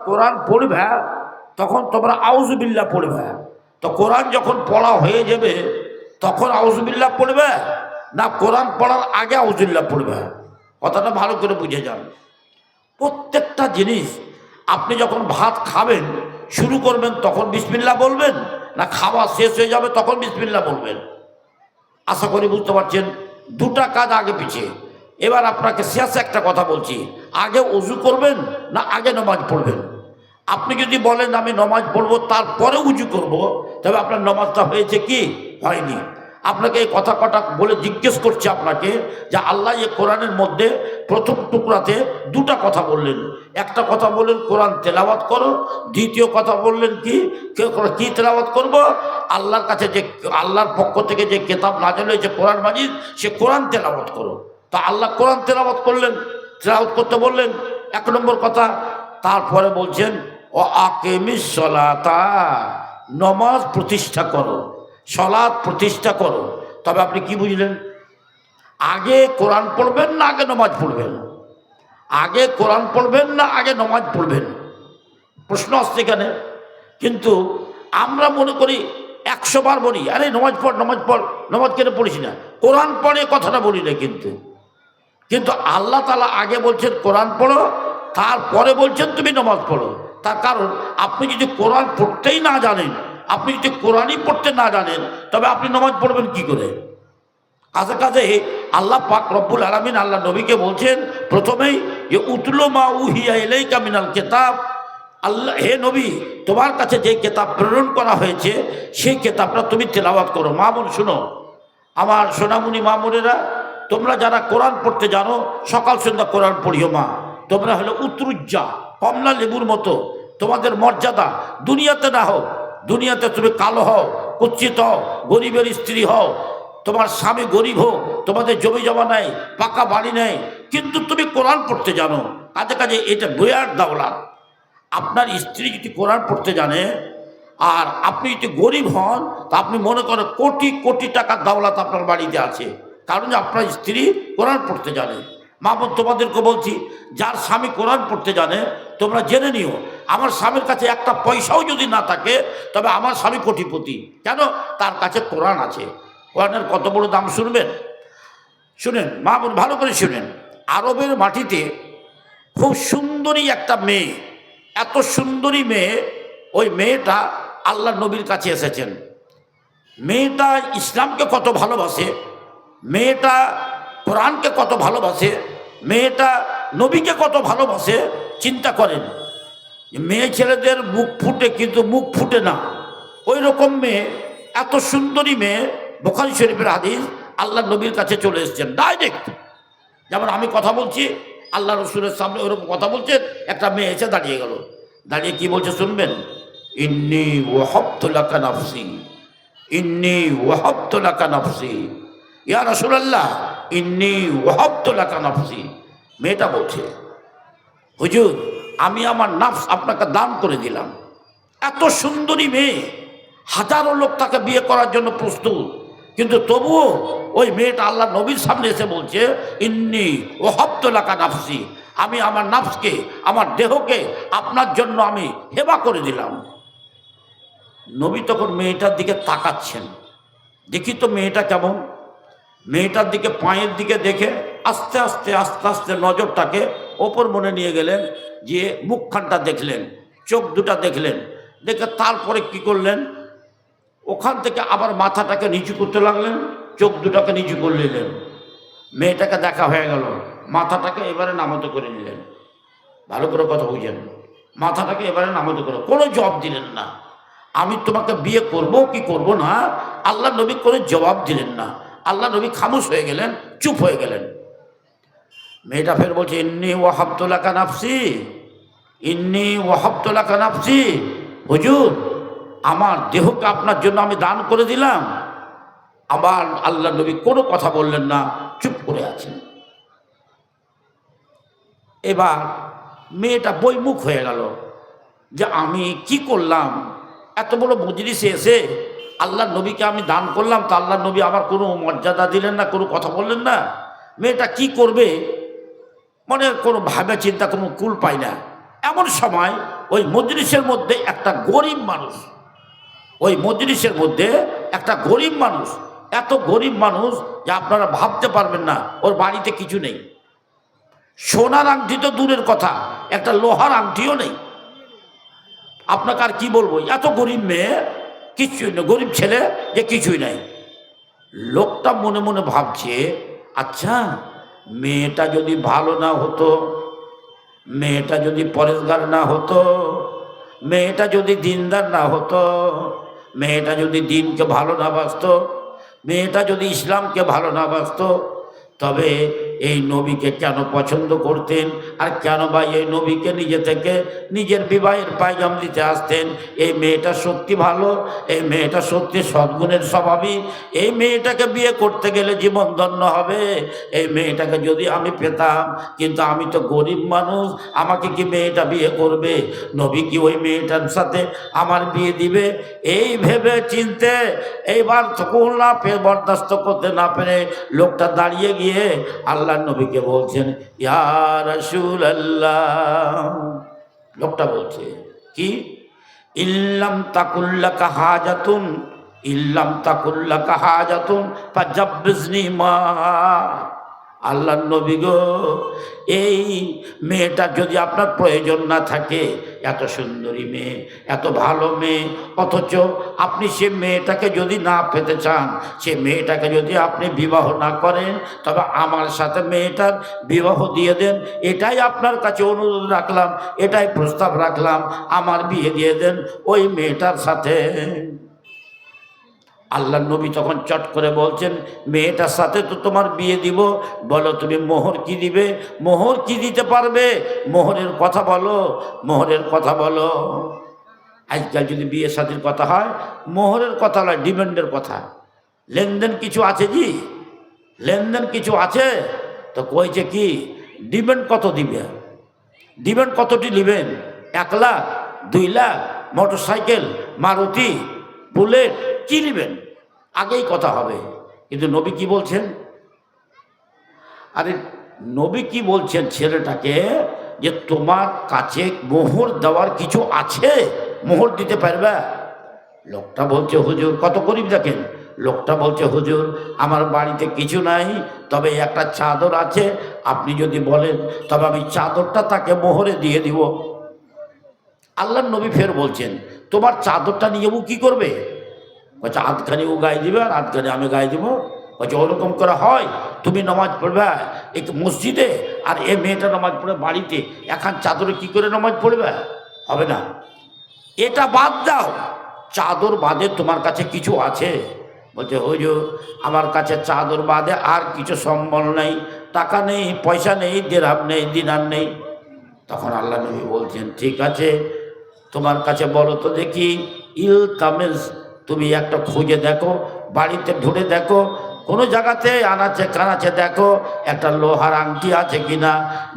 কোরআন পড়বে তখন তোমরা আউযুবিল্লাহ পড়বে। তো কোরআন যখন পড়া হয়ে যাবে তখন আউযুবিল্লাহ পড়বে না কোরআন পড়ার আগে আউযুবিল্লাহ পড়বে? কথাটা ভালো করে বুঝে যান। প্রত্যেকটা জিনিস আপনি যখন ভাত খাবেন শুরু করবেন তখন বিসমিল্লাহ বলবেন না খাওয়া শেষ হয়ে যাবে তখন বিসমিল্লাহ বলবেন? আশা করি বুঝতে পারছেন, দুটা কাজ আগে পিছিয়ে। এবার আপনাকে শেষে একটা কথা বলছি, আগে ওযু করবেন না আগে নামাজ পড়বেন? আপনি যদি বলেন আমি নামাজ পড়বো তারপরে উজু করব, তবে আপনার নামাজটা হয়েছে কি হয়নি। আপনাকে এই কথা কটা বলে জিজ্ঞেস করছি আপনাকে যে আল্লাহ এই কোরআনের মধ্যে প্রথম টুকরাতে দুটা কথা বললেন। একটা কথা বললেন কোরআন তেলাওয়াত করো, দ্বিতীয় কথা বললেন কি তেলাওয়াত করব? আল্লাহর কাছে যে আল্লাহর পক্ষ থেকে যে কিতাব নাযিল হয়েছে কোরআন মাজিদ, সে কোরআন তেলাওয়াত করো। তা আল্লাহ কোরআন তেলাওয়াত করলেন, তেলাওয়াত করতে বললেন, এক নম্বর কথা। তারপরে বলছেন ও আকিমিস সলাতা, নমাজ প্রতিষ্ঠা করো, সলাৎ প্রতিষ্ঠা করো। তবে আপনি কি বুঝলেন? আগে কোরআন পড়বেন না আগে নমাজ পড়বেন? আগে কোরআন পড়বেন না আগে নমাজ পড়বেন? প্রশ্ন আসছে এখানে। কিন্তু আমরা মনে করি 100 বার বলি আরে নমাজ পড় নমাজ পড়, নমাজ কেন পড়িস না? কোরআন পড়ে কথাটা বলি না। কিন্তু আল্লাহ তাআলা আগে বলছেন কোরআন পড়ো, তারপরে বলছেন তুমি নমাজ পড়ো। তার কারণ আপনি যদি কোরআন পড়তেই না জানেন, আপনি যদি কোরআনই পড়তে না জানেন, তবে আপনি নামাজ পড়বেন কি করে? কাছে আল্লাহ পাক রব্বুল আলামিন আল্লাহ নবীকে বলছেন প্রথমেই যে উতলু মা উহিয়া ইলাইকা মিনাল কিতাব, আল্লাহ হে নবী তোমার কাছে যে কিতাব প্রেরণ করা হয়েছে সেই কিতাবটা তুমি তেলাওয়াত করো। মা বোন শুনো, আমার সোনামণি মা বোনেরা, তোমরা যারা কোরআন পড়তে জানো সকাল সন্ধ্যা কোরআন পড়িও। মা তোমরা হলো উত্তরুজ্জা, কমলা লেবুর মতো, তোমাদের মর্যাদা দুনিয়াতে না হোক, দুনিয়াতে তুমি কালো হও, কুচ্ছিত হও, গরিবের স্ত্রী হও, তোমার স্বামী গরিব হোক, তোমাদের জমি জমা নেই, পাকা বাড়ি নেই, কিন্তু তুমি কোরআন পড়তে জানো, কাজে কাজে এটা বইয়ার দাওলাত। আপনার স্ত্রী যদি কোরআন পড়তে জানে আর আপনি যদি গরিব হন, তা আপনি মনে করেন কোটি কোটি টাকার দাওলাত আপনার বাড়িতে আছে, কারণ আপনার স্ত্রী কোরআন পড়তে জানে। মা বোন তোমাদেরকে বলছি, যার স্বামী কোরআন পড়তে জানে তোমরা জেনে নিও, আমার স্বামীর কাছে একটা পয়সাও যদি না থাকে তবে আমার স্বামী কোটিপতি। কেন? তার কাছে কোরআন আছে। কোরআনের কত বড় দাম শুনবেন? শুনেন মা বোন, ভালো করে শুনেন। আরবের মাটিতে খুব সুন্দরী একটা মেয়ে, এত সুন্দরী মেয়ে, ওই মেয়েটা আল্লাহ নবীর কাছে এসেছেন। মেয়েটা ইসলামকে কত ভালোবাসে, মেয়েটা কোরআনকে কত ভালোবাসে, মেয়েটা নবীকে কত ভালোবাসে। চিন্তা করেন, মেয়ে ছেলেদের মুখ ফুটে কিন্তু মুখ ফুটে না, ওই রকম মেয়ে, এত সুন্দরী মেয়ে, বুখারী শরীফের হাদিস, আল্লাহ নবীর কাছে চলে এসেছেন ডাইরেক্ট। যেমন আমি কথা বলছি, আল্লাহ রসুলের সামনে ওরকম কথা বলছেন, একটা মেয়ে এসে দাঁড়িয়ে গেল, দাঁড়িয়ে কি বলছে শুনবেন? ইন্নী ওয়াহাবতু লাকা নাফসি, ইন্নী ওয়াহাবতু লাকা নাফসি, ইয়া রাসূলুল্লাহ ইন্নী ওয়াহাবতু লাকা নাফসি। মেয়েটা বলছে হুজুর আমি আমার নাফস আপনাকে দান করে দিলাম। এত সুন্দরী মেয়ে, হাজারো লোক তাকে বিয়ে করার জন্য প্রস্তুত, কিন্তু তবুও ওই মেয়েটা আল্লাহ নবীর সামনে এসে বলছে ইন্নী ওয়াহাবতু লাকা নাফসি, আমি আমার নাফসকে, আমার দেহকে আপনার জন্য আমি হেবা করে দিলাম। নবী তখন মেয়েটার দিকে তাকাচ্ছেন, দেখি তো মেয়েটা কেমন। মেয়েটার দিকে, পায়ের দিকে দেখে আস্তে আস্তে আস্তে আস্তে নজরটাকে ওপর মনে নিয়ে গেলেন, যে মুখখানটা দেখলেন, চোখ দুটা দেখলেন, দেখে তারপরে কি করলেন, ওখান থেকে আবার মাথাটাকে নিচু করতে লাগলেন, চোখ দুটাকে নিচু করে নিলেন। মেয়েটাকে দেখা হয়ে গেল, মাথাটাকে এবারে নামত করে নিলেন। ভালো করে কথা বুঝেন, মাথাটাকে এবারে নামত করে, কোনো জবাব দিলেন না। আমি তোমাকে বিয়ে করব কি করব না, আল্লাহ নবী কোনো জবাব দিলেন না। আল্লাহ নবী খামোশ হয়ে গেলেন, চুপ হয়ে গেলেন। মেয়েটা ফের বলছে ইন্নী ওয়াহাবতু লাকা নাফসি, ইন্নী ওয়াহাবতু লাকা নাফসি, হুজুর আমার দেহকে আপনার জন্য আমি দান করে দিলাম। আবার আল্লাহ নবী কোনো কথা বললেন না, চুপ করে আছেন। এবার মেয়েটা বইমুখ হয়ে গেল যে আমি কি করলাম, এত বড় মজলিসে এসে আল্লাহ নবীকে আমি দান করলাম, তো আল্লাহ নবী আমার কোনো মর্যাদা দিলেন না, কোনো কথা বললেন না। মেয়েটা কি করবে, মনে কোনো ভাবে চিন্তা কোনো কুল পায় না। এমন সময় ওই মজলিসের মধ্যে একটা গরিব মানুষ, ওই মজলিসের মধ্যে একটা গরিব মানুষ, এত গরিব মানুষ যে আপনারা ভাবতে পারবেন না ওর বাড়িতে কিছু নেই। সোনার আংটি তো দূরের কথা, একটা লোহার আংটিও নেই। আপনাকে আর কি বলবো, এত গরিব মেয়ে, কিছুই নেই, গরিব ছেলে যে কিছুই নাই। লোকটা মনে মনে ভাবছে, আচ্ছা মেয়েটা যদি ভালো না হতো, মেয়েটা যদি পরেশগার না হতো, মেয়েটা যদি দিনদার না হতো, মেয়েটা যদি দিনকে ভালো না বাসতো, মেয়েটা যদি ইসলামকে ভালো না বাসতো, তবে এই নবীকে কেন পছন্দ করতেন? আর কেন বা এই নবীকে নিজে থেকে নিজের বিবাহের পায়গাম দিতে আসতেন? এই মেয়েটা সত্যি ভালো, এই মেয়েটা সত্যি সদ্গুণের স্বভাবী, এই মেয়েটাকে বিয়ে করতে গেলে জীবন ধন্য হবে, এই মেয়েটাকে যদি আমি পেতাম। কিন্তু আমি তো গরিব মানুষ, আমাকে কি মেয়েটা বিয়ে করবে? নবী কি ওই মেয়েটার সাথে আমার বিয়ে দিবে? এই ভেবে চিনতে এইবার কোনলা বরদাস্ত করতে না পেরে লোকটা দাঁড়িয়ে গিয়ে আল্লাহ নবীকে বলছেন, ইয়া রাসূলুল্লাহ। লোকটা বলছে কি, ইল্লাম তাকুল্লাকা হাজাতুন, ইল্লাম তাকুল্লাকা হাজাতুন ফাজাব্বিজনি মা। আল্লাহ নবী গো, এই মেয়েটা যদি আপনার প্রয়োজন না থাকে, এত সুন্দরী মেয়ে, এত ভালো মেয়ে, অথচ আপনি সে মেয়েটাকে যদি না পেতে চান, সে মেয়েটাকে যদি আপনি বিবাহ না করেন, তবে আমার সাথে মেয়েটার বিবাহ দিয়ে দেন, এটাই আপনার কাছে অনুরোধ রাখলাম, এটাই প্রস্তাব রাখলাম, আমার বিয়ে দিয়ে দেন ওই মেয়েটার সাথে। আল্লাহ নবী তখন চট করে বলছেন, মেয়েটার সাথে তো তোমার বিয়ে দিব, বলো তুমি মোহর কি দিবে, মোহর কি দিতে পারবে, মোহরের কথা বলো, মোহরের কথা বলো। আজকাল যদি বিয়ে শাদীর কথা হয়, মোহরের কথা নয়, ডিমান্ডের কথা। লেনদেন কিছু আছে জি, লেনদেন কিছু আছে তো কইছে কি, ডিমান্ড কত দিবে, ডিমান্ড কতটি নেবেন, 1 lakh, 2 lakh, motor cycle, Maruti, bullet, কি নেবেন, আগেই কথা হবে। কিন্তু নবী কি বলছেন? আরে নবী কি বলছেন ছেলেটাকে, যে তোমার কাছে মোহর দেওয়ার কিছু আছে, মোহর দিতে পারবে? লোকটা বলছে, হুজুর, কত গরিব দেখেন, লোকটা বলছে, হুজুর আমার বাড়িতে কিছু নাই, তবে একটা চাদর আছে, আপনি যদি বলেন তবে আমি চাদরটা তাকে মোহরে দিয়ে দিব। আল্লাহ নবী ফের বলছেন, তোমার চাদরটা নিয়ে ও কি করবে? বলছে, আধখানি ও গায়ে দিবে আর আধখানি আমি গায়ে দিব। বলছে, ওরকম করা হয়? তুমি নামাজ পড়বে এক মসজিদে, আর এ মেয়েটা নামাজ পড়ে বাড়িতে, এখন চাদরে কি করে নামাজ পড়বে? হবে না। এটা বাদ দাও, চাদর বাদে তোমার কাছে কিছু আছে? বলছে, হুজুর আমার কাছে চাদর বাদে আর কিছু সম্বল নেই, টাকা নেই, পয়সা নেই, দিরহাম নেই, দিনার নেই। তখন আল্লাহ নবী বলছেন, ঠিক আছে, তোমার কাছে বলো তো দেখি, ইলতামিস, তুমি একটা খুঁজে দেখো, বাড়িতে ঢুকে দেখো, কোনো জায়গাতে আনাচে কানাচে দেখো একটা লোহার আংটি আছে কিনা।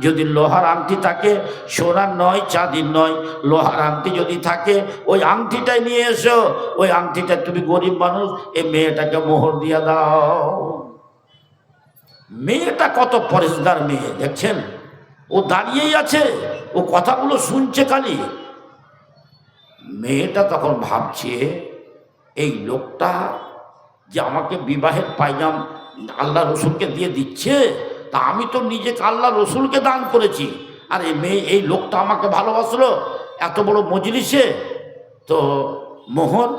যদি লোহার আংটি থাকে, সোনার নয়, চাঁদির নয়, লোহার আংটি যদি থাকে, ওই আংটিটাই নিয়ে এসো, ওই আংটিটা, তুমি গরিব মানুষ, এই মেয়েটাকে মোহর দিয়ে দাও। মেয়েটা কত পরেশগার মেয়ে দেখছেন, ও দাঁড়িয়েই আছে, ও কথাগুলো শুনছে খালি। মেয়েটা তখন ভাবছে, এই লোকটা যে আমাকে বিবাহের পায়গাম আল্লাহ রসুলকে দিয়ে দিচ্ছে, তা আমি তো নিজেকে আল্লাহ রসুলকে দান করেছি, আর এই মেয়ে, এই লোকটা আমাকে ভালোবাসলো এত বড় মজলিসে, তো মোহর।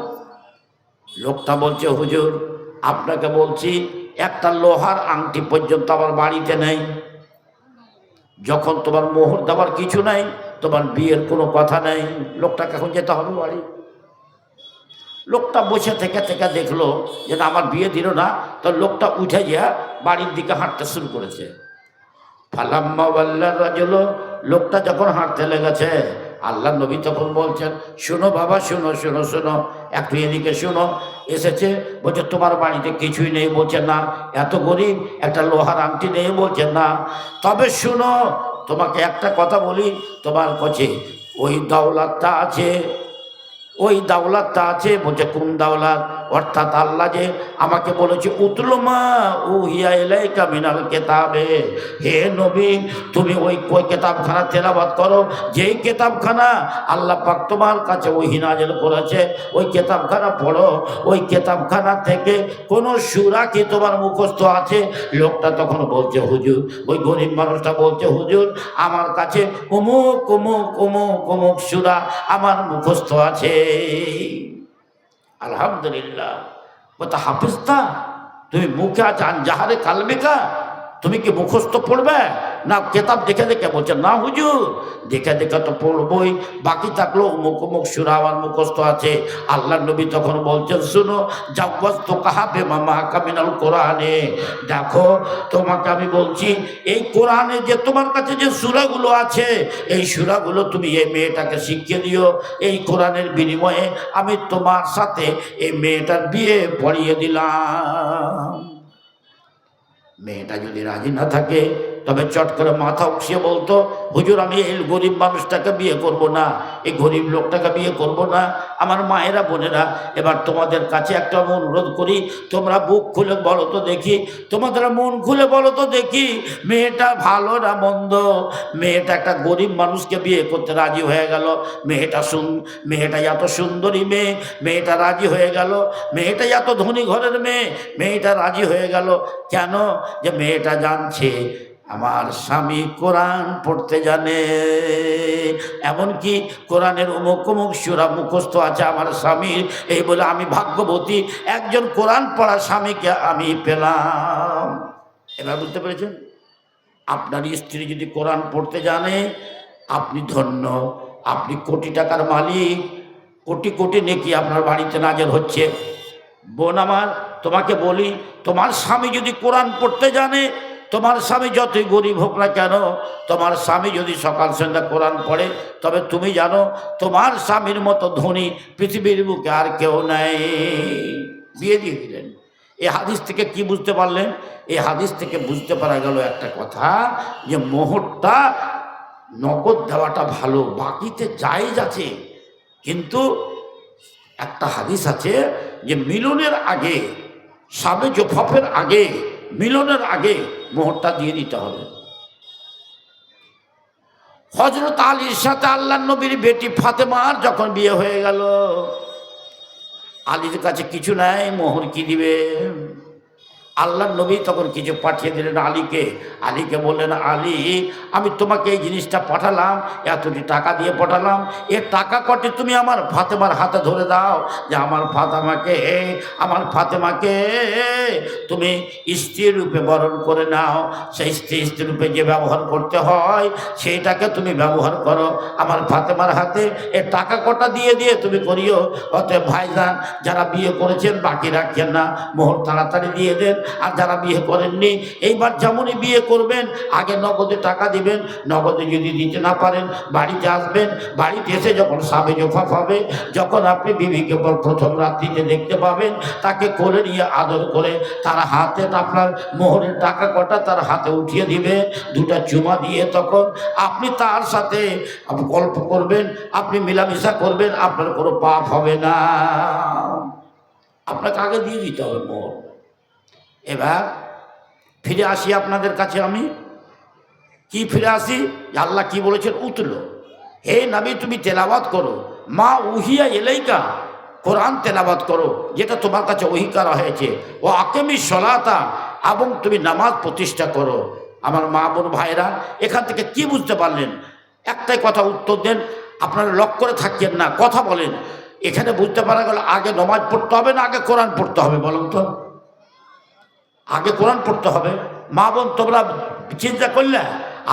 লোকটা বলছে, হুজুর আপনাকে বলছি, একটা লোহার আংটি পর্যন্ত আমার বাড়িতে নেই, যখন তোমার মোহর দেওয়ার কিছু নাই, তোমার বিয়ের কোনো কথা নেই। লোকটাকে এখন যেতে হবে বাড়ি। লোকটা বসে থেকে থেকে দেখলো যে না, আমার বিয়ে দিল না, তো লোকটা উঠে গিয়ে বাড়ির দিকে হাঁটতে শুরু করেছে। ফালাম্মা ওয়াল্লার রাজুল, লোকটা যখন হাঁটতে লেগেছে, আল্লাহ নবী তখন বলছেন, শোনো বাবা, শোনো শোনো শোনো, একটু এদিকে শোনো। এসেছে, বলছে তোমার বাড়িতে কিছুই নেই, বলছে না, এত গরিব, একটা লোহার আংটি নেই, বলছে না, তবে শোনো তোমাকে একটা কথা বলি, তোমার কাছে ওই দাওলাতটা আছে, ওই দাওলাতটা আছে। বলছে, কোন দাওলাত? অর্থাৎ আল্লাহ যে আমাকে বলেছে উতলুমা উহিয়া ইলাইকা মিনাল কিতাবে, হে নবী তুমি ওই কিতাবখানা তেলাওয়াত করো, যেই কিতাবখানা আল্লাহ পাক তোমার কাছে ওহী নাযিল করেছে, ওই কিতাবখানা পড়ো। ওই কিতাবখানা থেকে কোন সূরা কি তোমার মুখস্থ আছে? লোকটা তখন বলছে হুজুর, ওই গরিব মানুষটা বলছে হুজুর আমার কাছে অমুক অমুক অমুক অমুক সূরা আমার মুখস্থ আছে। আলহামদুলিল্লাহ। বলতে হাফিজটা তুমি মুখে আজান জাহারে কালবিকা, তুমি কি মুখস্থ পড়বে না কেতাব দেখে দেখে? বলছে না হুজুর, দেখে দেখে তো পড়বই, বাকি থাকলো অমুক অমুক সূরা আমার মুখস্থ আছে। আল্লাহ নবী তখন বলছেন শুনো, জাওয়াজতু কাহাবে মামা কামিনাল কোরআনে, দেখো তোমাকে আমি বলছি এই কোরআনে যে তোমার কাছে যে সূরাগুলো আছে, এই সূরাগুলো তুমি এই মেয়েটাকে শিখিয়ে দিও। এই কোরআনের বিনিময়ে আমি তোমার সাথে এই মেয়েটার বিয়ে পড়িয়ে দিলাম। মেয়েটা যদি রাজি না থাকে তবে চট করে মাথা উঠিয়ে বলতো হুজুর আমি এই গরিব মানুষটাকে বিয়ে করব না, এই গরিব লোকটাকে বিয়ে করব না। আমার মায়েরা বোনেরা, এবার তোমাদের কাছে একটা অনুরোধ করি, তোমরা বুক খুলে বলো তো দেখি, তোমাদের মন খুলে বলো তো দেখি, মেয়েটা ভালো না মন্দ? মেয়েটা একটা গরিব মানুষকে বিয়ে করতে রাজি হয়ে গেল। মেয়েটা এত সুন্দরী মেয়ে, মেয়েটা রাজি হয়ে গেল। মেয়েটা এত ধনী ঘরের মেয়ে, মেয়েটা রাজি হয়ে গেল কেন? যে মেয়েটা জানছে আমার স্বামী কোরআন পড়তে জানে, এমনকি কোরআনের অমুক অমুক সূরা মুখস্থ আছে আমার স্বামীর। এই বলে আমি ভাগ্যবতী, একজন কোরআন পড়া স্বামীকে আমি পেলাম। এবার বুঝতে পেরেছেন? আপনার স্ত্রী যদি কোরআন পড়তে জানে আপনি ধন্য, আপনি কোটি টাকার মালিক, কোটি কোটি নেকি আপনার বাড়িতে নাজেল হচ্ছে। বোন আমার, তোমাকে বলি, তোমার স্বামী যদি কোরআন পড়তে জানে, তোমার স্বামী যতই গরিব হোক না কেন, তোমার স্বামী যদি সকাল সন্ধ্যা কোরআন পড়ে, তবে তুমি জানো তোমার স্বামীর মতো ধনী পৃথিবীর বুকে আর কেউ নাই। বিয়ে দিয়ে দিলেন। এই হাদিস থেকে কি বুঝতে পারলেন? এই হাদিস থেকে বুঝতে পারা গেল একটা কথা, যে মোহরটা নগদ দেওয়াটা ভালো, বাকিতে জায়েজ আছে। কিন্তু একটা হাদিস আছে যে মিলনের আগে, সাবে জোফাফের আগে, মিলনের আগে মোহরটা দিয়ে দিতে হবে। হযরত আলীর সাথে আল্লাহর নবীর বেটি ফাতেমার যখন বিয়ে হয়ে গেল, আলীর কাছে কিছু নাই, মোহর কি দিবে? আল্লাহর নবী তখন কিছু পাঠিয়ে দিলেন আলীকে। আলীকে বললেন আলী আমি তোমাকে এই জিনিসটা পাঠালাম, এতটি টাকা দিয়ে পাঠালাম, এ টাকা কটি তুমি আমার ফাতেমার হাতে ধরে দাও, যে আমার ফাতেমাকে তুমি স্ত্রী রূপে বরণ করে নাও। সেই স্ত্রী রূপে যে ব্যবহার করতে হয় সেইটাকে তুমি ব্যবহার করো। আমার ফাতেমার হাতে এ টাকা কটা দিয়ে দিয়ে তুমি করিও। অতএব ভাইজান যারা বিয়ে করেছেন বাকি রাখেন না, মোহর তাড়াতাড়ি দিয়ে দেন। আর যারা বিয়ে করেননি এইবার যেমনই বিয়ে করবেন আগে নগদে টাকা দিবেন। নগদে যদি দিতে না পারেন বাড়িতে আসবেন, বাড়িতে এসে যখন সাবে জোফাফ হবে, যখন আপনি বিবিকে প্রথম রাত্রিতে দেখতে পাবেন, তাকে কোলে নিয়ে আদর করে তার হাতে আপনার মোহরের টাকা কটা তার হাতে উঠিয়ে দিবে, দুটা চুমা দিয়ে তখন আপনি তার সাথে গল্প করবেন, আপনি মিলামিশা করবেন, আপনার কোনো পাপ হবে না। আপনাকে আগে দিয়ে দিতে হবে মোহর। এবার ফিরে আসি আপনাদের কাছে, আমি কি ফিরে আসি, আল্লাহ কি বলেছেন? উতলো, হে নবী তুমি তেলাওয়াত করো, মা উহিয়া ইলাইকা, কোরআন তেলাওয়াত করো যেটা তোমার কাছে ওহী করা হয়েছে, ও আকিমিস সলাতা, এবং তুমি নামাজ প্রতিষ্ঠা করো। আমার মা বোন ভাইরা, এখান থেকে কি বুঝতে পারলেন? একটাই কথা উত্তর দেন, আপনারা লক্ষ্য করে থাকেন না, কথা বলেন। এখানে বুঝতে পারা গেল আগে নামাজ পড়তে হবে না আগে কোরআন পড়তে হবে? বলুন তো। আগে কোরআন পড়তে হবে। মা বোন তোমরা চিন্তা করলে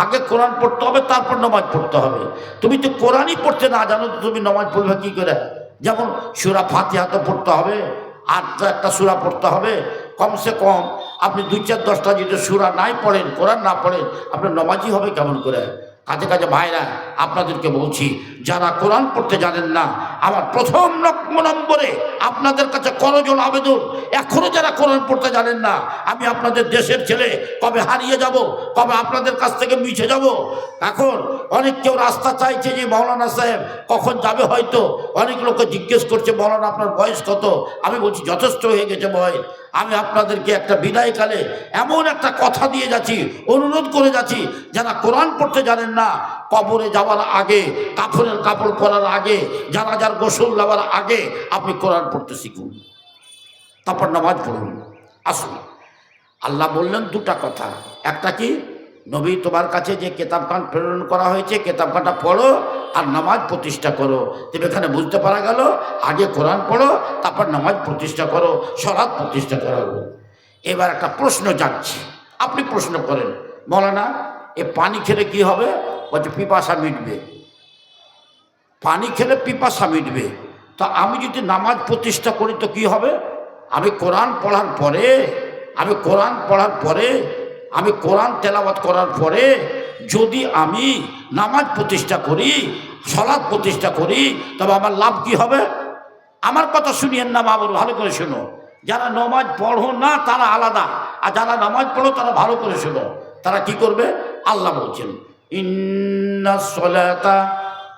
আগে কোরআন পড়তে হবে, তারপর নামাজ পড়তে হবে। তুমি তো কোরআনই পড়তে না জানো তো তুমি নামাজ পড়বে কি করে? যেমন সূরা ফাতিহা তো পড়তে হবে, আর তো একটা সূরা পড়তে হবে। কমসে কম আপনি 2, 4, 10টা যদি সূরা নাই পড়েন, কোরআন না পড়েন, আপনার নামাজই হবে কেমন করে? কাজে কাজে ভাইরা আপনাদেরকে বলছি, যারা কোরআন পড়তে জানেন না, আমার প্রথম নম্বরে আপনাদের কাছে করজোড় আবেদন, এখনো যারা কোরআন পড়তে জানেন না, আমি আপনাদের দেশের ছেলে, কবে হারিয়ে যাব, কবে আপনাদের কাছ থেকে মিশে যাব। এখন অনেক কেউ রাস্তা চাইছে যে মৌলানা সাহেব কখন যাবে, হয়তো অনেক লোকে জিজ্ঞেস করছে মৌলানা আপনার বয়স কত। আমি বলছি যথেষ্ট হয়ে গেছে বয়স। আমি আপনাদেরকে একটা বিদায়কালে এমন একটা কথা দিয়ে যাচ্ছি, অনুরোধ করে যাচ্ছি, যারা কোরআন পড়তে জানেন না, কবরে যাওয়ার আগে, কাফনের কাপড় পরার আগে, জানাজার গোসল নেওয়ার আগে আপনি কোরআন পড়তে শিখুন, তারপর নামাজ পড়ুন। আসুন, আল্লাহ বললেন দুটা কথা। একটা কি, নবী তোমার কাছে যে কেতাবখান প্রেরণ করা হয়েছে, কেতাবখানটা পড়ো আর নামাজ প্রতিষ্ঠা করো। তবে এখানে বুঝতে পারা গেল আগে কোরআন পড়ো, তারপর নামাজ প্রতিষ্ঠা করো, সালাত প্রতিষ্ঠা করো। এবার একটা প্রশ্ন যাচ্ছে, আপনি প্রশ্ন করেন, মৌলানা এ পানি খেলে কি হবে? বলছে পিপাসা মিটবে। পানি খেলে পিপাসা মিটবে, তা আমি যদি নামাজ প্রতিষ্ঠা করি তো কি হবে? আমি কোরআন পড়ার পরে, আমি কোরআন তেলাওয়াত করার পরে যদি আমি নামাজ প্রতিষ্ঠা করি, সালাত প্রতিষ্ঠা করি, তবে আমার লাভ কি হবে? আমার কথা শুনিয়েন না, মা বল ভালো করে শুনো। যারা নামাজ পড়ো না তারা আলাদা, আর যারা নামাজ পড়ো তারা ভালো করে শুনো। তারা কি করবে? আল্লাহ বলছেন, ইন্নাস সালাতা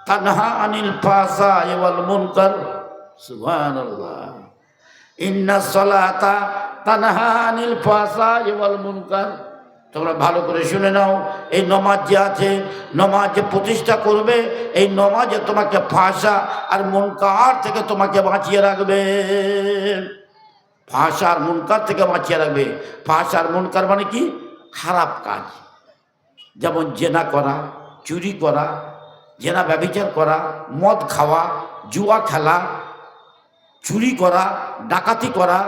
তানহা আনিল ফাহশাই ওয়াল মুনকার। সুবহানাল্লাহ। ইন্নাস সালাতা তানহা আনিল ফাহশাই ওয়াল মুনকার। তোমরা ভালো করে শুনে নাও, এই নমাজ যে আছে, নমাজ যে প্রতিষ্ঠা করবে, এই নমাজে তোমাকে ফাহশা আর মুনকার থেকে তোমাকে বাঁচিয়ে রাখবে। ফাহশা আর মুনকার থেকে বাঁচিয়ে রাখবে। ফাহশা আর মুনকার মানে কি? খারাপ কাজ, যেমন জেনা করা, চুরি করা, জেনা ব্যভিচার করা, মদ খাওয়া, জুয়া খেলা, চুরি করা, ডাকাতি করা,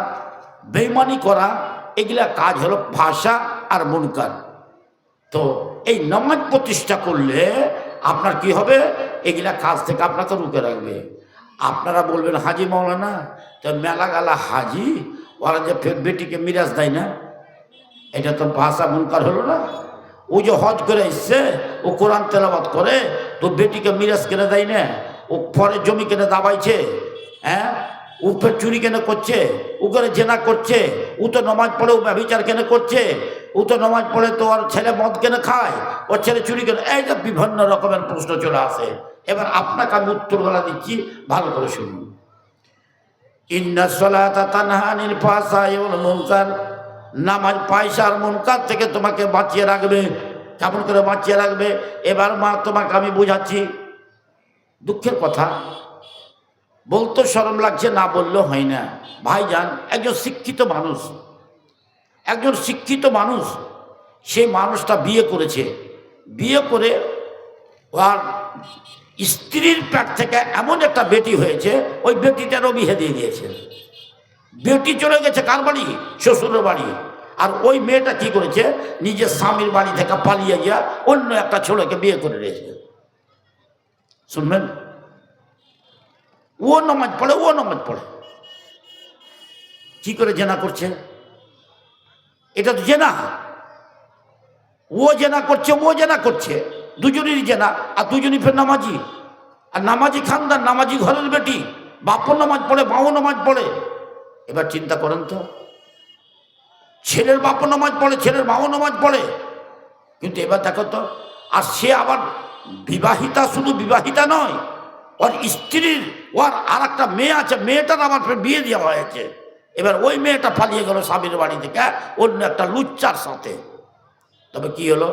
বেঈমানি করা, এগুলা কাজ হলো ফাহশা আর মুনকার। তো এই নামাজ প্রতিষ্ঠা করলে আপনার কি হবে? এগুলা কাজ থেকে আপনাকে রুখে রাখবে। আপনারা বলবেন হাজি মৌলানা, তো মেলা গালা হাজি, ওরা যে বেটিকে মিরাজ দেয় না, এটা তো ফাহশা মুনকার হলো না? ও যে হজ করে এসছে, ও কোরআন তেলাওয়াত করে, তো বেটিকে মিরাজ কিনে দেয় না? ও পরে জমি কিনে দাবাইছে, হ্যাঁ? ও ফের চুরি কেন করছে, ও করে জেনা করছে, ও তো নমাজ পড়ে ও ব্যভিচার কেন করছে, ও তো নমাজ পড়ে তো ওর ছেলে মদ কেন খায়, ওর ছেলে চুরি কেন, এই যে বিভিন্ন রকমের প্রশ্ন চলে আসে। এবার আপনাকে আমি উত্তরগুলা দিচ্ছি, ভালো করে শুনুন। ইন্নাস সালাতা তানহা আনিল ফাহশাই ওয়াল মুনকার। নামাজ ফাহশা আর মুনকার থেকে তোমাকে বাঁচিয়ে রাখবে। কেমন করে বাঁচিয়ে রাখবে? এবার মা তোমাকে আমি বুঝাচ্ছি। দুঃখের কথা, বলতে শরম লাগছে, না বললেও হয় না। ভাইজান, একজন শিক্ষিত মানুষ, সেই মানুষটা বিয়ে করেছে, বিয়ে করে আর স্ত্রীর পেট থেকে এমন একটা বেটি হয়েছে, ওই বেটিটারও বিয়ে দিয়ে দিয়েছে। বেটি চলে গেছে কার বাড়ি? শ্বশুরের বাড়ি। আর ওই মেয়েটা কি করেছে? নিজের স্বামীর বাড়ি থেকে পালিয়ে গিয়া অন্য একটা ছেলেকে বিয়ে করে রয়েছে। শুনবেন, ও নামাজ পড়ে, কি করে জেনা করছে? এটা তো জেনা। ও জেনা করছে, দুজনেরই জেনা, আর দুজনই ফের নামাজি। আর নামাজি খানদান, নামাজি ঘরের বেটি, বাপও নামাজ পড়ে, মাও নামাজ পড়ে। এবার চিন্তা করেন তো, ছেলের বাপও নামাজ পড়ে, ছেলের মাও নামাজ পড়ে, কিন্তু এবার দেখো তো, আর সে আবার বিবাহিতা, শুধু বিবাহিতা নয়, ওর স্ত্রীর ওর আর একটা মেয়ে আছে, মেয়েটার আবার বিয়ে দেওয়া হয়েছে। এবার ওই মেয়েটা পালিয়ে গেল স্বামীর বাড়ি থেকে অন্য একটা লুচ্চার সাথে। তবে কি হলো?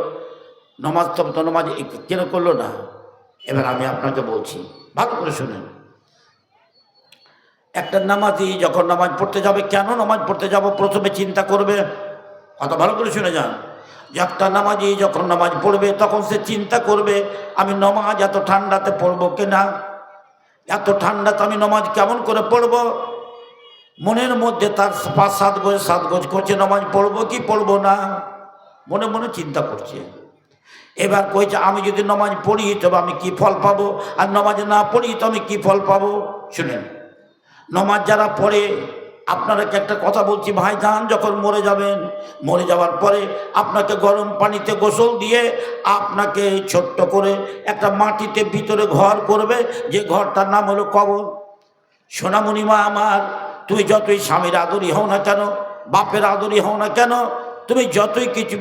নমাজ তো নমাজ কেন করলো না? এবার আমি আপনাকে বলছি, ভালো করে শুনেন। একটা নামাজি যখন নামাজ পড়তে যাবে, কেন নামাজ পড়তে যাব প্রথমে চিন্তা করবে। কথা ভালো করে শুনে যান। যে একটা নামাজি যখন নামাজ পড়বে, তখন সে চিন্তা করবে, আমি নামাজ এত ঠান্ডাতে পড়বো কিনা, এত ঠান্ডাতে আমি নামাজ কেমন করে পড়বো। মনের মধ্যে তার 5-7 গজ করছে, নামাজ পড়বো কি পড়বো না, মনে মনে চিন্তা করছে। এবার কইছে, আমি যদি নামাজ পড়ি তবে আমি কি ফল পাবো, আর নামাজ না পড়ি তো আমি কি ফল পাবো। শুনেন, নামাজ যারা পড়ে আপনাকে একটা কথা বলছি ভাইজান, যখন মরে যাবেন, মরে যাওয়ার পরে আপনাকে গরম পানিতে গোসল দিয়ে আপনাকে ছোট্ট করে একটা মাটিতে ভিতরে ঘর করবে, যে ঘরটার নাম হলো কবর। সোনামণি মা আমার, তুমি যতই স্বামীর আদরি হও না কেন, বাপের আদরি হও না কেন, তুমি যতই কিছু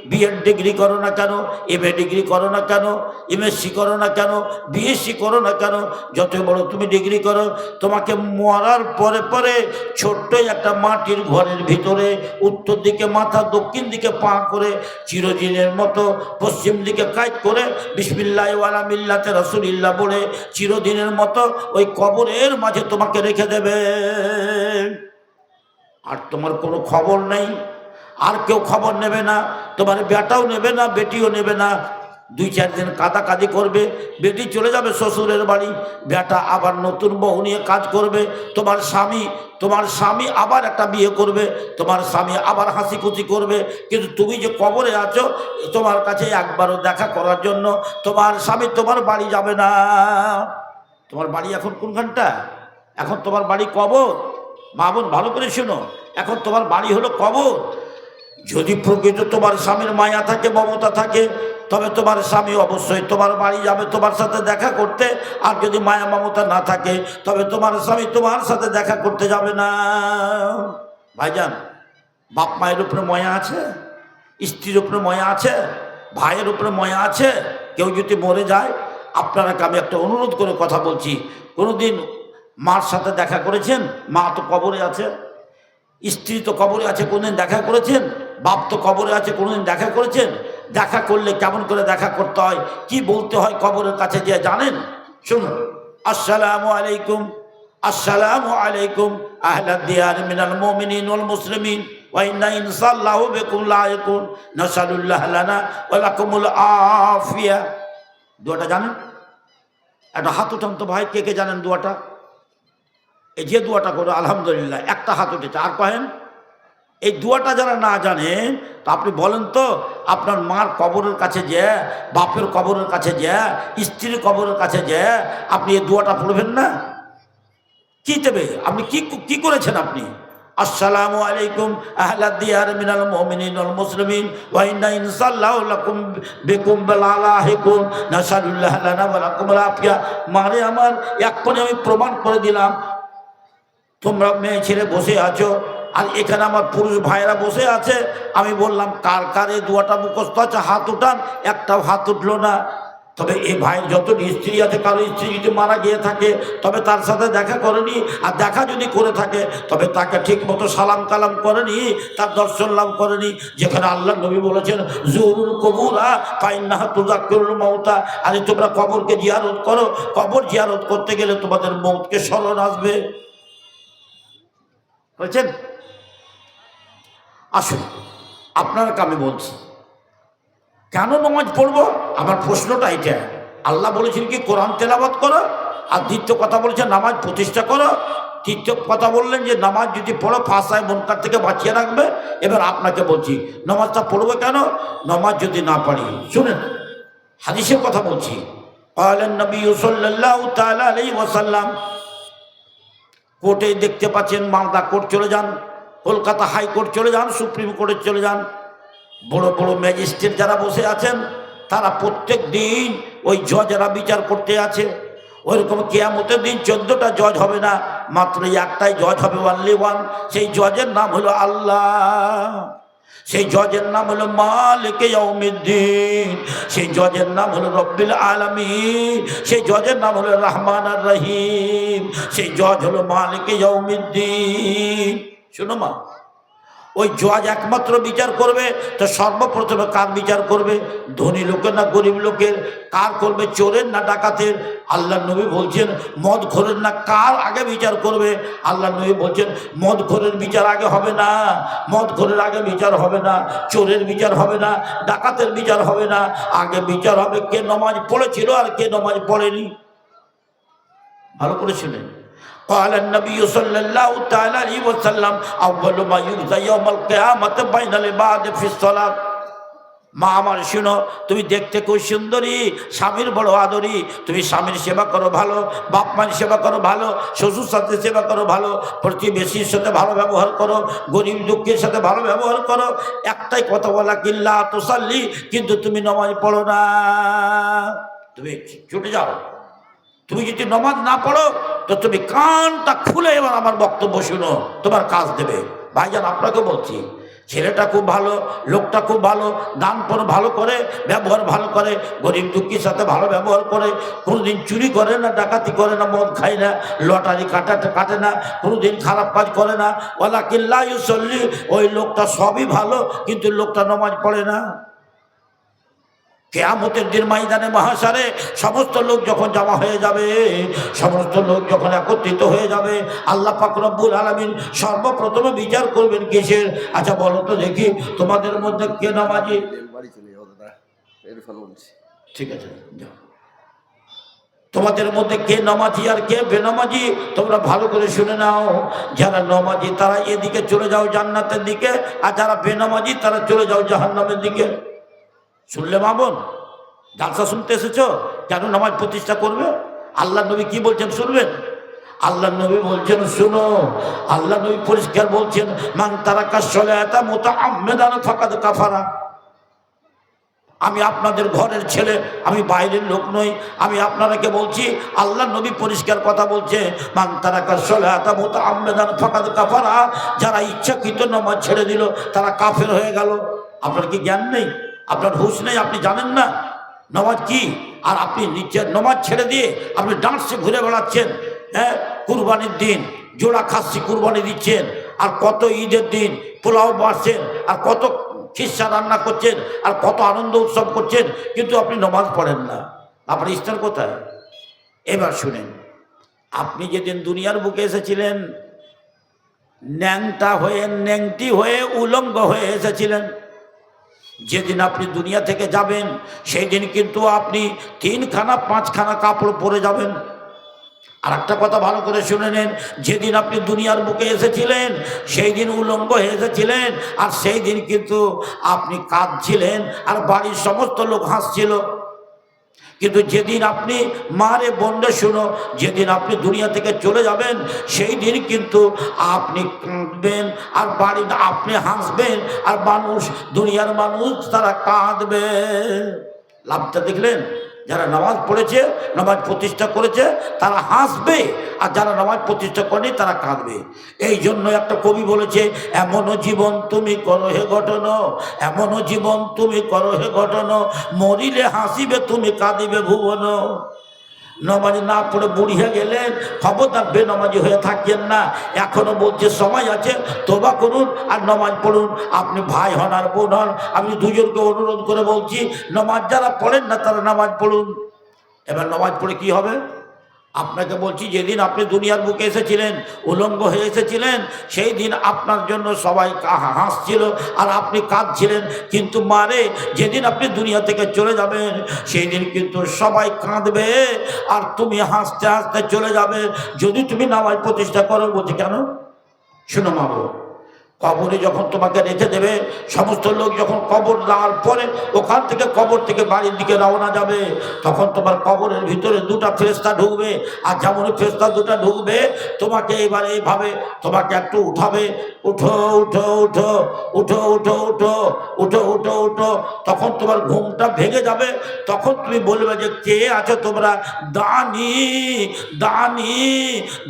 বিএড ডিগ্রি করো না কেন, এমএ ডিগ্রি করো না কেন, এমএসসি করো না কেন, বিএসসি করো না কেন, যতই বড় তুমি ডিগ্রি করো, তোমাকে মরার পরে পরে ছোট্ট একটা মাটির ঘরের ভিতরে উত্তর দিকে মাথা, দক্ষিণ দিকে পা করে, চিরদিনের মতো পশ্চিম দিকে কাজ করে বিসমিল্লাহ ওয়ালা মিল্লাতে রাসূলিল্লাহ বলে চিরদিনের মতো ওই কবরের মাঝে তোমাকে রেখে দেবে। আর তোমার কোনো খবর নেই, আর কেউ খবর নেবে না, তোমার বেটাও নেবে না, বেটিও নেবে না। 2-4 দিন কাঁদাকাদি করবে, বেটি চলে যাবে শ্বশুরের বাড়ি, বেটা আবার নতুন বউ নিয়ে কাজ করবে, তোমার স্বামী আবার একটা বিয়ে করবে, তোমার স্বামী আবার হাসি খুশি করবে। কিন্তু তুমি যে কবরে আছো, তোমার কাছে একবারও দেখা করার জন্য তোমার স্বামী তোমার বাড়ি যাবে না। তোমার বাড়ি এখন কোনখানটা? এখন তোমার বাড়ি কবর। মা বোন ভালো করে শোনো, এখন তোমার বাড়ি হলো কবর। যদি প্রকৃত তোমার স্বামীর মায়া থাকে, মমতা থাকে, তবে তোমার স্বামী অবশ্যই তোমার বাড়ি যাবে তোমার সাথে দেখা করতে। আর যদি মায়া মমতা না থাকে, তবে তোমার স্বামী তোমার সাথে দেখা করতে যাবে না। ভাইজান, বাপ মায়ের উপরে মায়া আছে, স্ত্রীর উপরে মায়া আছে, ভাইয়ের উপরে মায়া আছে। কেউ যদি মরে যায়, আপনারাকে আমি একটা অনুরোধ করে কথা বলছি, কোনোদিন মার সাথে দেখা করেছেন? মা তো কবরে আছে, স্ত্রী তো কবরে আছে, কোনোদিন দেখা করেছেন? বাপ তো কবরে আছে, কোনোদিন দেখা করেছেন? দেখা করলে কেমন করে দেখা করতে হয়, কি বলতে হয় কবরের কাছে যে জানেন? শুনুন, আসসালামু আলাইকুম, আসসালামু আলাইকুম আহলাদ দিয়ার মিনাল মুমিনিন ওয়াল মুসলিমিন ওয়া ইন্না ইনশাআল্লাহু বিকুম লাইকুন নাসালুল্লাহ লানা ওয়া লাকুমুল আফিয়া। দোয়াটা জানেন? একটা হাত উঠান তো ভাই, কে কে জানেন দোয়াটা? এই যে দোয়াটা করো আলহামদুলিল্লাহ, একটা হাত উঠেছে। আর কহেন এই দোয়াটা যারা না জানেন, তো আপনি বলেন তো, আপনার মার কবরের কাছে যে, বাপের কবরের কাছে যে, স্ত্রীর কবরের কাছে যে আপনি এই দোয়াটা পড়বেন না? কি দেবে? আপনি কি করেছেন? আপনি আসসালামু আলাইকুম আহলাদ দিয়ার মিনাল মুমিনিন ওয়াল মুসলিমিন ওয়া ইন্না ইনশাআল্লাহু লাকুম বিকুম লাহিকুন নাসালুল্লাহ লানা ওয়া লাকুমুল আফিয়া। মারে আমার, এক্ষুনি আমি প্রমাণ করে দিলাম, তোমরা মেয়ে ছেলে বসে আছো, আর এখানে আমার পুরুষ ভাইরা বসে আছে। আমি বললাম কার কার এই দোয়াটা মুখস্থ আছে, হাত উঠান। একটাও হাত উঠলো না। তবে এই ভাইয়ের যত স্ত্রী আছে, কারো স্ত্রী যদি মারা গিয়ে থাকে, তবে তার সাথে দেখা করেনি, আর দেখা যদি করে থাকে, তবে তাকে ঠিক মতো সালাম কালাম করেনি, তার দর্শন লাভ করেনি। যেখানে আল্লাহ নবী বলেছেন জুরুল কবুরা ফাইন্নাহা তুযাক্কিরুল মাউতা, আরে তোমরা কবরকে জিয়ারত করো, কবর জিয়ারত করতে গেলে তোমাদের মউতকে স্মরণ আসবে। বুঝছেন? আসুন, আপনাকে আমি বলছি কেন নামাজ পড়বো। আমার প্রশ্নটা এটা। আল্লাহ বলেছেন কি কোরআন তেলাওয়াত করো, আর দ্বিতীয় কথা বলেছেন নামাজ প্রতিষ্ঠা করো। তৃতীয় কথা বললেন যে নামাজ যদি পড়ো ফাঁসায় মুনকার থেকে বাঁচিয়ে রাখবে। এবার আপনাকে বলছি নামাজটা পড়বো কেন। নামাজ যদি না পড়ি, শুনেন হাদিসের কথা বলছি। ক্বালান নবী সাল্লাল্লাহু তাআলা আলাইহি ওয়াসাল্লাম, কোর্টে দেখতে পাচ্ছেন, মালদা কোর্ট চলে যান, কলকাতা হাইকোর্ট চলে যান, সুপ্রিম কোর্টে চলে যান, বড় বড় ম্যাজিস্ট্রেট যারা বসে আছেন, তারা প্রত্যেক দিন ওই জজেরা বিচার করতে আছে। ওইরকম কিয়ামতের দিন 14টা জজ হবে না, মাত্র একটাই জজ হবে, অনলি ওয়ান। সেই জজের নাম হলো আল্লাহ, সেই জজের নাম হলো মালিক ইয়াউমিদ্দিন, সেই জজের নাম হলো রব্বিল আলামিন, সেই জজের নাম হলো রহমান আর রহিম, সেই জজ হলো মালিক ইয়াউমিদ্দিন। শুনো মা, ওই জজ একমাত্র বিচার করবে, তো সর্বপ্রথমে কার বিচার করবে? ধনী লোকের না গরিব লোকের? কার করবে? চোরের না ডাকাতের? আল্লাহ নবী বলছেন মদ খোরের না কার আগে বিচার করবে? আল্লাহ নবী বলছেন মদ খোরের বিচার আগে হবে না, মদ খোরের আগে বিচার হবে না, চোরের বিচার হবে না, ডাকাতের বিচার হবে না। আগে বিচার হবে কে নামাজ পড়েছিল আর কে নামাজ পড়েনি। ভালো করে শুনেন। قال النبي صلى الله تعالى عليه وسلم أول ما يجزى يوم القيامة بين العباد في الصلاة। মা আমার শুনো, তুমি দেখতে খুব সুন্দরী, স্বামীর বড় আদরী, তুমি স্বামীর সেবা করো ভালো, বাপ মায়ের সেবা করো ভালো, শ্বশুর সাথে সেবা করো ভালো, প্রতিবেশীর সাথে ভালো ব্যবহার করো, গরিব দুঃখের সাথে ভালো ব্যবহার করো। একটাই কথা বলা, কিল্লা তোসাল্লি, কিন্তু তুমি নামাজ পড়ো না, তুমি ছুটে যাও। তুমি যদি নামাজ না পড়ো তো তুমি কানটা খুলে এবার আমার বক্তব্য শুনো, তোমার কাজ দেবে। ভাইজান আপনাকে বলছি, ছেলেটা খুব ভালো, লোকটা খুব ভালো, দান পর ভালো করে, ব্যবহার ভালো করে, গরিব দুঃখীর সাথে ভালো ব্যবহার করে, কোনোদিন চুরি করে না, ডাকাতি করে না, মদ খায় না, লটারি কাটে না, কোনোদিন খারাপ কাজ করে না। ওয়ালাকিন লা ইউসাল্লি, ওই লোকটা সবই ভালো, কিন্তু লোকটা নামাজ পড়ে না। কিয়ামতের দিন ময়দানে মহাশারে সমস্ত লোক যখন জমা হয়ে যাবে, সমস্ত লোক যখন একত্রিত হয়ে যাবে, আল্লাহ পাক রব্বুল আলামিন সর্বপ্রথমে বিচার করবেন কিসের? আচ্ছা বলো তো দেখি, তোমাদের মধ্যে কে নামাজি? ঠিক আছে, তোমাদের মধ্যে কে নামাজি আর কে বেনামাজি? তোমরা ভালো করে শুনে নাও। যারা নামাজি তারা এদিকে চলে যাও জান্নাতের দিকে, আর যারা বেনামাজি তারা চলে যাও জাহান্নামের দিকে। শুনলে মা বোন, জালসা শুনতে এসেছো, কেন নামাজ প্রতিষ্ঠা করবে? আল্লাহ নবী কি বলছেন শুনবেন? আল্লাহ নবী বলছেন শুনো, আল্লাহ নবী পরিষ্কার বলছেন, মান তারাকা সলাতা মুতাআম্মিদান ফাকাদ কাফারা। আমি আপনাদের ঘরের ছেলে, আমি বাইরের লোক নই, আমি আপনারাকে বলছি, আল্লাহ নবী পরিষ্কার কথা বলছে, মান তারাকা সলাতা মুতাআম্মিদান ফাকাদ কাফারা। যারা ইচ্ছাকৃত নামাজ ছেড়ে দিল তারা কাফের হয়ে গেল। আপনার কি জ্ঞান নেই? আপনার হুঁশ নেই? আপনি জানেন না নামাজ কি? আর আপনি নিচের নামাজ ছেড়ে দিয়ে আপনি ডান্সে ঘুরে বেড়াচ্ছেন। হ্যাঁ, কুরবানির দিন জোড়া খাসি কুরবানি দিচ্ছেন, আর কত ঈদের দিন পোলাও বাড়ছেন, আর কত খিস্সা রান্না করছেন, আর কত আনন্দ উৎসব করছেন, কিন্তু আপনি নামাজ পড়েন না। আপনার ইস্তার কোথায়? এবার শুনেন, আপনি যেদিন দুনিয়ার বুকে এসেছিলেন, ন্যাংটা হয়ে, ন্যাংটি হয়ে, উলঙ্গ হয়ে এসেছিলেন। যেদিন আপনি দুনিয়া থেকে যাবেন সেই দিন কিন্তু আপনি 3খানা 5খানা কাপড় পরে যাবেন। আর একটা কথা ভালো করে শুনে নেন, যেদিন আপনি দুনিয়ার বুকে এসেছিলেন সেই দিন উলঙ্গ হয়ে এসেছিলেন, আর সেই দিন কিন্তু আপনি কাঁদছিলেন আর বাড়ির সমস্ত লোক হাসছিল। কিন্তু যেদিন আপনি মারে বন্ডে শুনো, যেদিন আপনি দুনিয়া থেকে চলে যাবেন সেই দিন কিন্তু আপনি কাঁদবেন আর বাড়িতে আপনি হাসবেন, আর মানুষ, দুনিয়ার মানুষ তারা কাঁদবে। লাভটা দেখলেন? যারা নামাজ পড়েছে, নামাজ প্রতিষ্ঠা করেছে, তারা হাসবে, আর যারা নামাজ প্রতিষ্ঠা করেনি তারা কাঁদবে। এই জন্য একটা কবি বলেছে, এমনও জীবন তুমি করো হে ঘটন, এমনও জীবন তুমি করো হে ঘটন, মরিলে হাসিবে তুমি কাঁদিবে ভুবন। নামাজ না পড়ে বুড়ি হয়ে গেলেন, খবরদার বেনামাজি হয়ে থাকেন না। এখনো বলছে সময় আছে, তোবা করুন আর নামাজ পড়ুন। আপনি ভাই হন আর বোন হন, আমি দুজনকে অনুরোধ করে বলছি, নামাজ যারা পড়েন না তারা নামাজ পড়ুন। এবার নামাজ পড়ে কি হবে? আপনাকে বলছি, যেদিন আপনি দুনিয়ার বুকে এসেছিলেন, উলঙ্গ হয়ে এসেছিলেন, সেই দিন আপনার জন্য সবাই হাসছিল আর আপনি কাঁদছিলেন। কিন্তু মারে, যেদিন আপনি দুনিয়া থেকে চলে যাবেন সেই দিন কিন্তু সবাই কাঁদবে আর তুমি হাসতে হাসতে চলে যাবে, যদি তুমি নামাজ প্রতিষ্ঠা করো। বলছি কেন? শুনো মা বাবা, কবরে যখন তোমাকে রেখে দেবে, সমস্ত লোক যখন কবর দেওয়ার পরে ওখান থেকে কবর থেকে বাড়ির দিকে রওনা যাবে, তখন তোমার কবরের ভিতরে 2টা ফেরেশতা ঢুকবে। আর যেমন ফেরেশতা 2টা ঢুকবে, তোমাকে এবার এইভাবে তোমাকে একটু উঠাবে, উঠো উঠো উঠো উঠো উঠো উঠো উঠো উঠো উঠো। তখন তোমার ঘুমটা ভেঙে যাবে, তখন তুমি বলবে যে কে আছো তোমরা? দানি দানি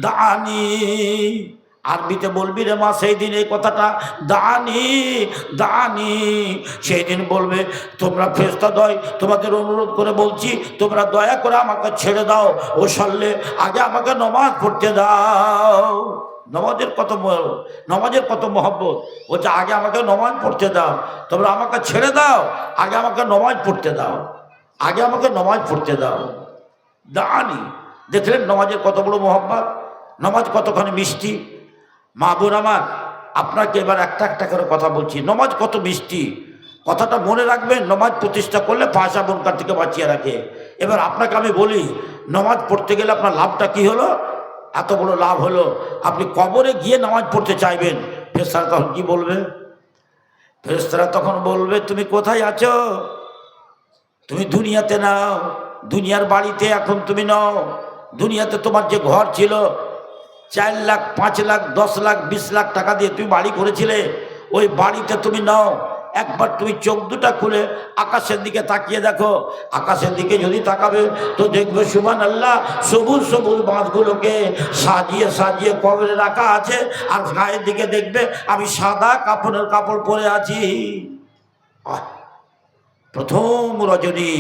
দানি। আরবিতে বলবি রে মা সেই দিন এই কথাটা, দানি দানি। সেই দিন বলবে, তোমরা ফেরেশতাদ্বয়, তোমাদের অনুরোধ করে বলছি, তোমরা দয়া করে আমাকে ছেড়ে দাও, ও সাল্লে আগে আমাকে নামাজ পড়তে দাও। নামাজের কত মহব্বত। বলছে আগে আমাকে নামাজ পড়তে দাও, তোমরা আমাকে ছেড়ে দাও, আগে আমাকে নামাজ পড়তে দাও, আগে আমাকে নামাজ পড়তে দাও। দানি। দেখলেন নামাজের কত বড় মহব্বত, নামাজ কতখানি মিষ্টি। মা বোন আমার, আপনাকে এবার একটা একটা করে কথা বলছি, নামাজ কত মিষ্টি, কথাটা মনে রাখবেন। নামাজ প্রতিষ্ঠা করলে পয়সা বনকার থেকে বাঁচিয়ে রাখে। এবার আপনাকে আমি বলি, নামাজ পড়তে গেলে আপনার লাভটা কি হলো? এত বড় লাভ হলো, আপনি কবরে গিয়ে নামাজ পড়তে চাইবেন, ফেরেশতারা তখন কি বলবে? ফেরেশতারা তখন বলবে তুমি কোথায় আছো? তুমি দুনিয়াতে নাও, দুনিয়ার বাড়িতে এখন তুমি নাও। দুনিয়াতে তোমার যে ঘর ছিল 4 লাখ 5 লাখ 10 লাখ 20 লাখ টাকা দিয়ে তুমি বাড়ি করেছিলে, ওই বাড়িতে তুমি নাও। একবার তুমি চোখ দুটা খুলে আকাশের দিকে তাকিয়ে দেখো। আকাশের দিকে যদি তাকাবে তো দেখবে সুবহানাল্লাহ, সবুজ সবুজ বাঁশগুলোকে সাজিয়ে সাজিয়ে কবরে রাখা আছে। আর গায়ের দিকে দেখবে আমি সাদা কাপড়ের কাপড় পরে আছি। প্রথম রজনী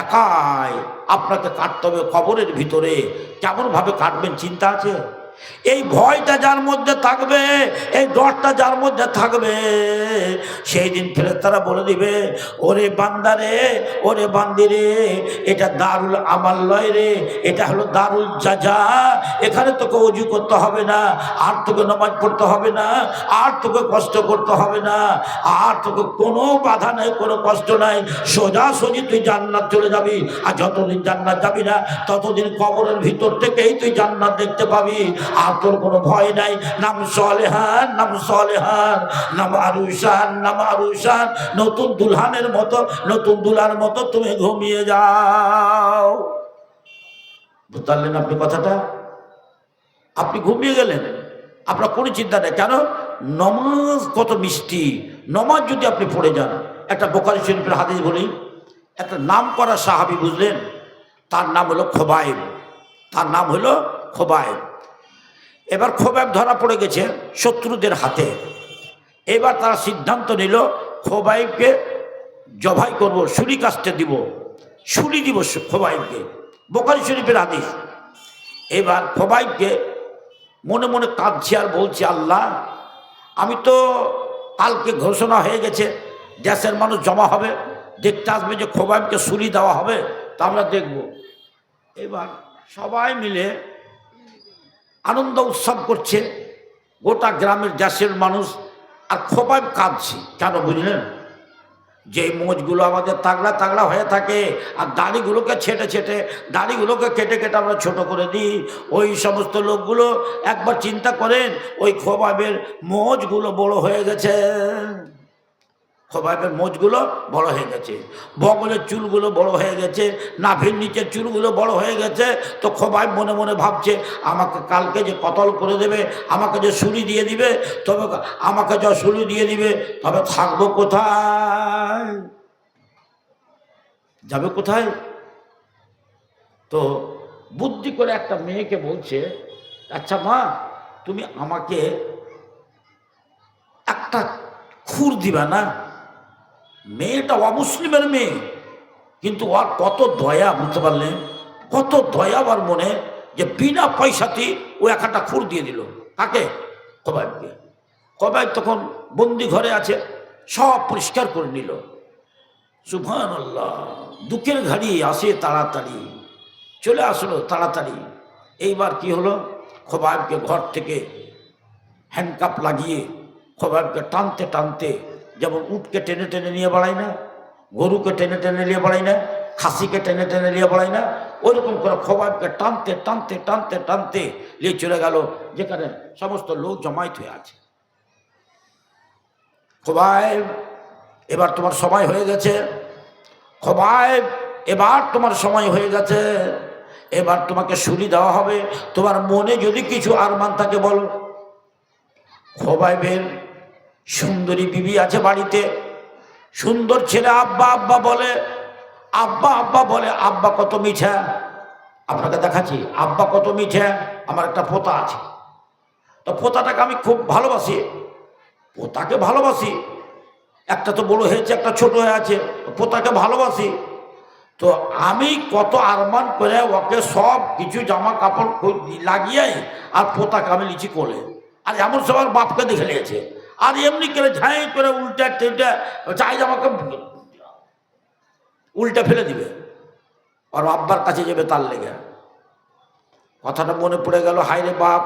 একাই আপনাকে কাটতে হবে কবরের ভিতরে। কেমন ভাবে কাটবেন চিন্তা আছে? এই ভয়টা যার মধ্যে থাকবে, এই ডরটা যার মধ্যে থাকবে, সেই দিন ফেরেশতারা বলে দিবে, ওরে বান্দারে, ওরে বান্দিরে, এটা দারুল আমাল লয় রে, এটা হলো দারুল জাজা। এখানে তোকে ওযু করতে হবে না, আর তোকে নামাজ পড়তে হবে না, আর তোকে কষ্ট করতে হবে না, আর তোকে কোনো বাধা নাই, কোনো কষ্ট নাই, সোজাসুজি তুই জান্নাত চলে যাবি। আর যতদিন জান্নাত যাবি না ততদিন কবরের ভিতর থেকেই তুই জান্নাত দেখতে পাবি। আর তোর কোনো ভয় নাই। নাম সলেহান, নাম সলেহান, নাম আরুষান, নাম আরুষান। নতুন দুলহানের মতো, নতুন দুলার মতো তুমি ঘুমিয়ে যাও। বুঝতে পারলেন আপনি কথাটা? আপনি ঘুমিয়ে গেলেন, আপনার কোনো চিন্তা নেই। কেন? নমাজ কত মিষ্টি। নমাজ যদি আপনি পড়ে যান, একটা বুখারী শরীফের হাদিস বলি, একটা নাম করা সাহাবী, বুঝলেন, তার নাম হলো খোবাইব। তার নাম হলো খোবাইব। এবার খোবাইব ধরা পড়ে গেছে শত্রুদের হাতে। এবার তারা সিদ্ধান্ত নিল খোবাইবকে জবাই করব, ছুরি কাস্তে দিব, ছুরি দিব খোবাইবকে। বুখারী শরীফের হাদিস। এবার খোবাইবকে মনে মনে কাঁদছে আর বলছে, আল্লাহ, আমি তো কালকে ঘোষণা হয়ে গেছে, দেশের মানুষ জমা হবে, দেখতে আসবে যে খোবাইবকে ছুরি দেওয়া হবে, তা আমরা দেখব। এবার সবাই মিলে আনন্দ উৎসব করছে, গোটা গ্রামের দেশের মানুষ। আর খোবাইব কাঁদছে কেন বুঝলেন? যে মোজগুলো আমাদের তাগড়া তাগড়া হয়ে থাকে, আর দাড়িগুলোকে ছেটে ছেটে, দাড়িগুলোকে কেটে কেটে আমরা ছোট করে দিই, ওই সমস্ত লোকগুলো একবার চিন্তা করেন, ওই খোবাইবের মোজগুলো বড় হয়ে গেছে। খোবাইবের মোজগুলো বড় হয়ে গেছে, বগলের চুলগুলো বড় হয়ে গেছে, নাভির নিচের চুলগুলো বড় হয়ে গেছে। তো খোবাইব মনে মনে ভাবছে, আমাকে কালকে যে কতল করে দেবে, আমাকে যে ছুরি দিয়ে দিবে, তবে আমাকে যা ছুরি দিয়ে দিবে, তবে থাকবো কোথায়, যাবে কোথায়? তো বুদ্ধি করে একটা মেয়েকে বলছে, আচ্ছা মা, তুমি আমাকে একটা খুর দিবা না? মেয়েটা অমুসলিমের মেয়ে, কিন্তু ওর কত দয়া, বুঝতে পারলেন? কত দয়া ওর মনে, যে বিনা পয়সাতেই ও একটা খুর দিয়ে দিল। কাকে? খোবাইবকে। খোবাইব তখন বন্দি ঘরে আছে, সব পরিষ্কার করে নিল। সুবহানাল্লাহ, দুঃখের ঘাড়ি আসে তাড়াতাড়ি, চলে আসলো তাড়াতাড়ি। এইবার কি হলো, খোবাইবকে ঘর থেকে হ্যান্ডকাপ লাগিয়ে খোবাইবকে টানতে টানতে, যেমন উটকে টেনে টেনে নিয়ে বেড়ায় না, গরুকে টেনে টেনে নিয়ে বেড়ায় না, খাসিকে টেনে টেনে নিয়ে বেড়ায় না, ওইরকম করে খোবাইবকে টানতে টানতে টানতে টানতে নিয়ে চলে গেল যেখানে সমস্ত লোক জমায়েত হয়ে আছে। খোবাইব, এবার তোমার সময় হয়ে গেছে। খোবাইব, এবার তোমার সময় হয়ে গেছে, এবার তোমাকে ছুরি দেওয়া হবে। তোমার মনে যদি কিছু আরমান থাকে বলো। খোবাইবের সুন্দরী বিবি আছে বাড়িতে, সুন্দর ছেলে আব্বা আব্বা বলে, আব্বা আব্বা বলে। আব্বা কত মিঠা, আপনাকে দেখাচ্ছি আব্বা কত মিঠা। আমার একটা পোতা আছে, তো পোতাটাকে আমি খুব ভালোবাসি, পোতাকে ভালোবাসি। একটা তো বড় হয়েছে, একটা ছোট হয়ে আছে, পোতাকে ভালোবাসি। তো আমি কত আরমান করে ওকে সব কিছু জামা কাপড় লাগিয়ে আর পোতাকে আমি লিচি কোলে। আর এমন সবার বাপকে দেখে নিয়েছে, আর এমনি করে ঝাঁই করে উল্টা টেল্টা চাই জামাকে উল্টা ফেলে দিবে, আর আব্বার কাছে যাবে তার লেগে। কথাটা মনে পড়ে গেল, হায় রে বাপ,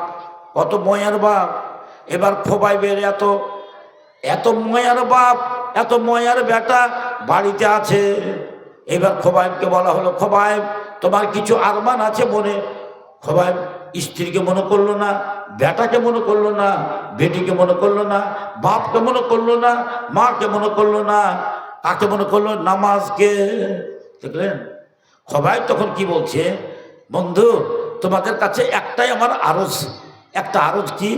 কত ময়ার বাপ। এবার খোবাইবের এত এত ময়ার বাপ, এত ময়ার বেটা বাড়িতে আছে। এবার খোবাইবকে বলা হলো, খোবাইব, তোমার কিছু আরমান আছে মনে? খোবাইব স্ত্রীকে মনে করলো না, বেটাকে মনে করলো না, বেটিকে মনে করলো না, বাপকে মনে করলো না, মাকে মনে করলো না, কাকে মনে করলো? নামাজকে। দেখলেন সবাই তখন কি বলছে? বন্ধু, তোমাদের কাছে একটাই আমার আরজ, একটা আরজ কি,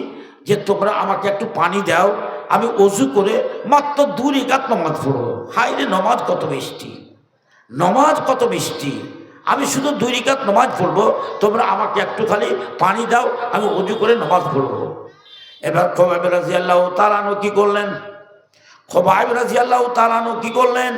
যে তোমরা আমাকে একটু পানি দাও, আমি অজু করে মাত্র 2 রাকাত নামাজ পড়বো। হায় রে, নমাজ কত মিষ্টি, নমাজ কত মিষ্টি! আমি শুধু 2 রাকাত নামাজ পড়বো, তোমরা আমাকে একটু খালি পানি দাও, আমি অজু করে নামাজ পড়বো। এবার খোবাইব রাদিয়াল্লাহু তাআলা আনহু কি করলেন? খোবাইব রাদিয়াল্লাহু তাআলা আনহু কি করলেন?